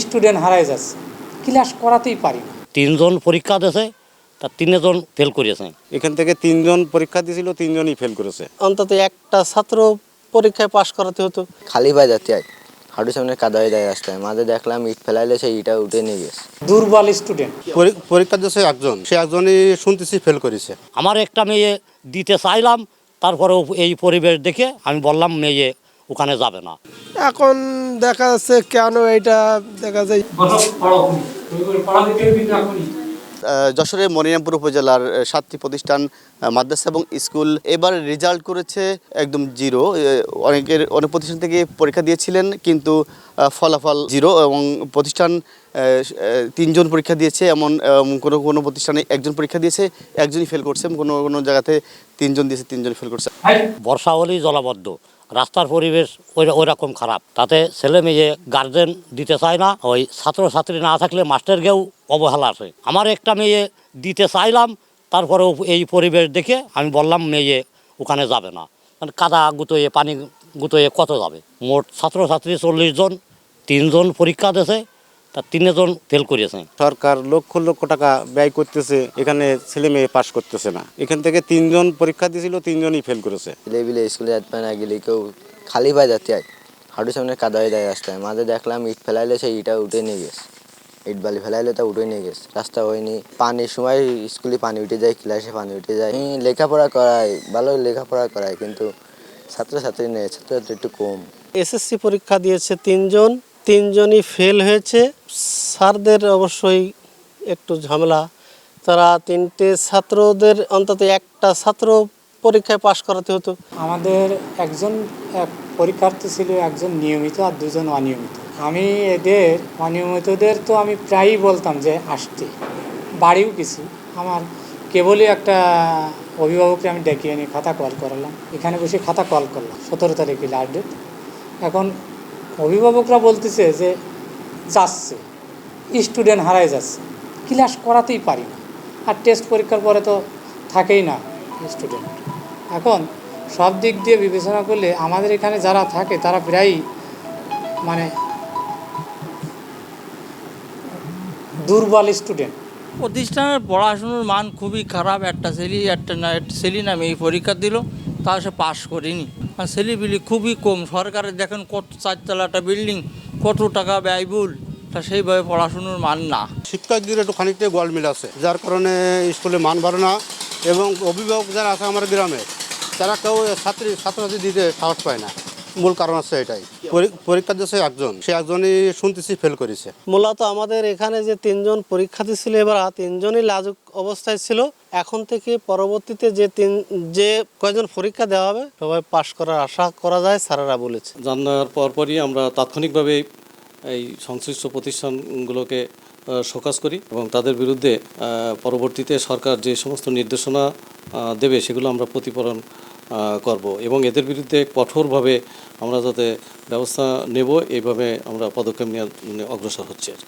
Student হারায় যাচ্ছে, class করাতেই পারি না। 3 জন পরীক্ষা দিয়েছে, তার 3 জন ফেল করেছে। এখান থেকে 3 জন পরীক্ষা দিয়েছিল, 3 জনই ফেল করেছে। অন্তত একটা ছাত্র পরীক্ষায় পাশ করাতে হতো। খালি পায়ে যাতে হয়, হাঁটুর সামনে কাদা হয়ে যায় রাস্তায়, মাঝে দেখলাম ইট ফেলাইলে সেই ইটা উঠে নিয়ে গেছে। দুর্বল স্টুডেন্ট। পরীক্ষা দিয়েছে একজন, সে একজনই শুনতেছি ফেল করেছে। আমার একটা মেয়ে দিতে চাইলাম, তারপরেও এই পরিবেশ দেখে আমি বললাম মেয়ে ওখানে যাবে না। এখন দেখা যাচ্ছে কেন এটা দেখা যায়। যশোরের মনিরামপুর উপজেলার 7টি প্রতিষ্ঠান, মাদ্রাসা এবং স্কুল এবার রেজাল্ট করেছে একদম জিরো। অনেক প্রতিষ্ঠান থেকে পরীক্ষা দিয়েছিলেন, কিন্তু ফলাফল জিরো। এবং প্রতিষ্ঠান 3 জন পরীক্ষা দিয়েছে, এমন কোনো প্রতিষ্ঠানে 1 জন পরীক্ষা দিয়েছে, 1 জনই ফেল করছে। কোনো জায়গাতে 3 জন দিয়েছে, 3 জন ফেল করছে। বর্ষা হলেই জলাবদ্ধ, রাস্তার পরিবেশ ওই রকম খারাপ, তাতে ছেলে মেয়ে গার্জেন দিতে চায় না। ওই ছাত্রছাত্রী না থাকলে মাস্টারকেও অবহেলা আছে। আমার একটা মেয়ে দিতে চাইলাম, তারপরেও এই পরিবেশ দেখে আমি বললাম মেয়ে ওখানে যাবে না। মানে কাদা গুতোয়ে, পানি গুতোয়ে কত যাবে। মোট ছাত্রছাত্রী 40 জন, 3 জন পরীক্ষা দিয়েছে, তার 3 জন ফেল করেছে। সরকার লক্ষ লক্ষ টাকা ব্যয় করতেছে, এখানে ছেলে মেয়ে পাশ করতেছে না। এখান থেকে 3 জন পরীক্ষা দিয়েছিল, 3 জনই ফেল করেছে। ছেলেপিলে স্কুলে যেতে পারে না, গেলে কেউ খালি পায়ে যাতে হয়, হাঁটুর সামনে কাদা হয়ে যায় রাস্তায়, মাঝে দেখলাম ইট ফেলাইলে সেই ইটা উঠে নিয়ে গেছে। ইট বালি ফেলাইলে তা উঠে নিয়ে গেছে, রাস্তা হয়নি। পানির সময় স্কুলে পানি উঠে যায়, ক্লাসে পানি উঠে যায়। লেখাপড়া করায়, ভালো লেখাপড়া করায়, কিন্তু ছাত্রছাত্রী নেই, ছাত্রছাত্রী একটু কম। এসএসসি পরীক্ষা দিয়েছে 3 জন, 3 জনই ফেল হয়েছে। স্যারদের অবশ্যই একটু ঝামেলা, তারা 3টে ছাত্রদের অন্তত একটা ছাত্র পরীক্ষায় পাশ করাতে হতো। আমাদের একজন পরীক্ষার্থী ছিল, একজন নিয়মিত আর 2 জন অনিয়মিত। আমি এদের অনিয়মিতদের তো আমি প্রায়ই বলতাম যে আসতে, বাড়িও কিছু। আমার কেবলই একটা অভিভাবককে আমি ডেকে এনে খাতা কল করালাম, এখানে বসে খাতা কল করলাম 17 তারিখে লাস্ট ডেট। এখন অভিভাবকরা বলতেছে যে যাচ্ছে, স্টুডেন্ট হারায় যাচ্ছে, ক্লাস করাতেই পারি না। আর টেস্ট পরীক্ষার পরে তো থাকেই না স্টুডেন্ট। এখন সব দিক দিয়ে বিবেচনা করলে আমাদের এখানে যারা থাকে তারা প্রায়ই মানে দুর্বল স্টুডেন্ট। প্রতিষ্ঠানের পড়াশুনোর মান খুবই খারাপ। একটা ছেলে না মেয়ে পরীক্ষা দিল, তা সে পাশ করেনি। আর ছেলেপিলি খুবই কম। সরকারের দেখেন কত 4 একটা বিল্ডিং, কত টাকা ব্যয়বহুল, তা সেইভাবে পড়াশুনোর মান না। শিক্ষকদের একটু খানিকটা গোলমিল আছে, যার কারণে স্কুলে মান বাড়ে না। এবং অভিভাবক যারা আছে আমার গ্রামে, তারা কেউ ছাত্রছাত্রী দিতে সাহস পায় না। মূল কারণ আছে এটাই। পরীক্ষা দিয়েছে একজন, সে একজনই শুনতেছি ফেল করেছে। মূলত আমাদের এখানে যে 3 জন পরীক্ষা দিচ্ছিল, এবার 3 জনই লাজুক অবস্থায় ছিল। এখন থেকে পরবর্তীতে যে কয়জন পরীক্ষা দেওয়া হবে সবাই পাশ করার আশা করা যায়, স্যারেরা বলেছে। জানার পরপরই আমরা তাৎক্ষণিকভাবে এই সংশ্লিষ্ট প্রতিষ্ঠানগুলোকে শোকজ করি এবং তাদের বিরুদ্ধে পরবর্তীতে সরকার যে সমস্ত নির্দেশনা দেবে সেগুলো আমরা প্রতিপালন করব এবং এদের বিরুদ্ধে কঠোরভাবে আমরা যাতে ব্যবস্থা নেব, এইভাবে আমরা পদক্ষেপ নিয়ে অগ্রসর হচ্ছি আর কি।